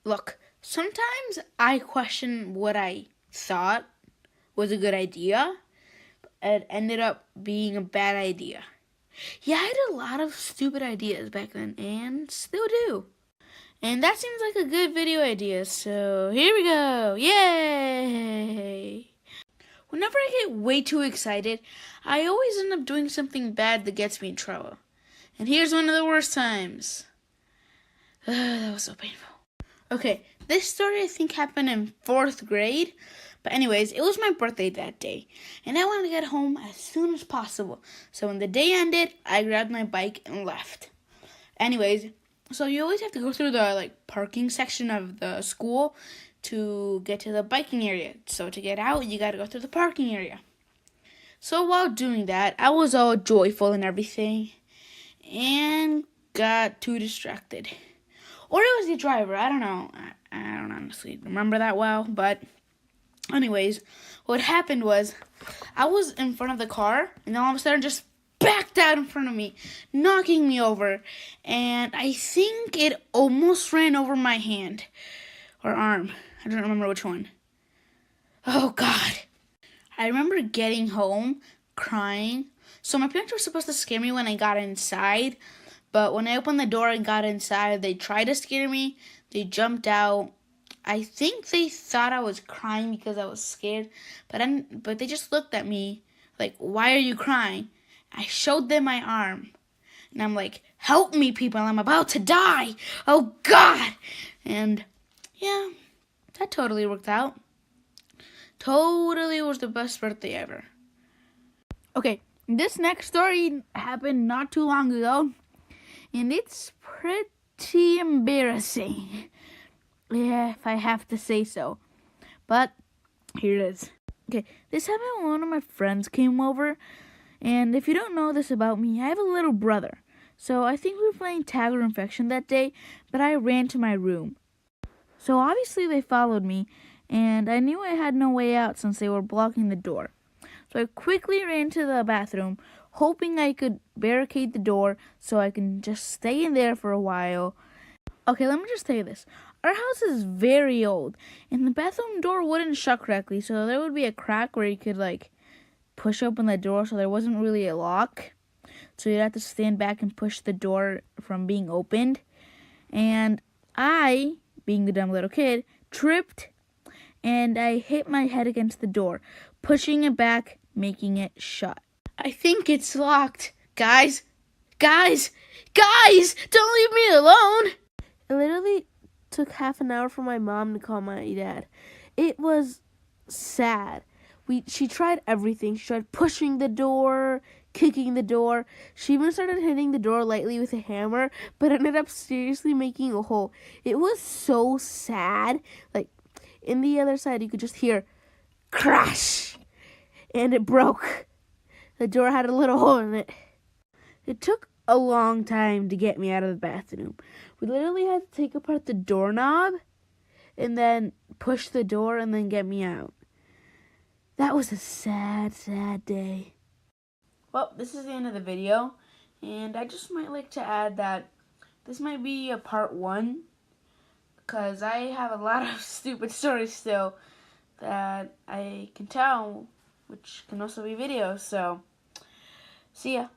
Look, sometimes I question what I thought was a good idea. It ended up being a bad idea. Yeah, I had a lot of stupid ideas back then and still do. And that seems like a good video idea, so here we go. Yay! Whenever I get way too excited, I always end up doing something bad that gets me in trouble. And here's one of the worst times. That was so painful. Okay, this story I think happened in 4th grade. But anyways, it was my birthday that day. And I wanted to get home as soon as possible. So when the day ended, I grabbed my bike and left. Anyways, so you always have to go through the parking section of the school to get to the biking area. So to get out, you gotta go through the parking area. So while doing that, I was all joyful and everything. And got too distracted. Or it was the driver. I don't know. I don't honestly remember that well. But anyways, what happened was I was in front of the car. And then all of a sudden just backed out in front of me, knocking me over. And I think it almost ran over my hand. Or arm. I don't remember which one. Oh, God. I remember getting home, crying. So my parents were supposed to scare me when I got inside. But when I opened the door and got inside, they tried to scare me. They jumped out. I think they thought I was crying because I was scared. But they just looked at me like, why are you crying? I showed them my arm. And I'm like, help me, people. I'm about to die. Oh, God. And, yeah, that totally worked out. Totally was the best birthday ever. Okay, this next story happened not too long ago. And it's pretty embarrassing. Yeah, if I have to say so. But here it is. Okay, this happened when one of my friends came over. And if you don't know this about me, I have a little brother. So I think we were playing tag or infection that day, but I ran to my room. So obviously they followed me, and I knew I had no way out since they were blocking the door. So I quickly ran to the bathroom, hoping I could barricade the door so I can just stay in there for a while. Okay, let me just tell you this. Our house is very old, and the bathroom door wouldn't shut correctly, so there would be a crack where you could, push open the door so there wasn't really a lock. So you'd have to stand back and push the door from being opened. And I, being the dumb little kid, tripped, and I hit my head against the door, pushing it back, making it shut. I think it's locked. Guys, don't leave me alone. It literally took half an hour for my mom to call my dad. It was sad. She tried everything. She tried pushing the door, kicking the door. She even started hitting the door lightly with a hammer, but ended up seriously making a hole. It was so sad. In the other side, you could just hear crash, and it broke. The door had a little hole in it. It took a long time to get me out of the bathroom. We literally had to take apart the doorknob and then push the door and then get me out. That was a sad, sad day. Well, this is the end of the video, and I just might like to add that this might be a part 1, because I have a lot of stupid stories still that I can tell, which can also be videos, so see ya.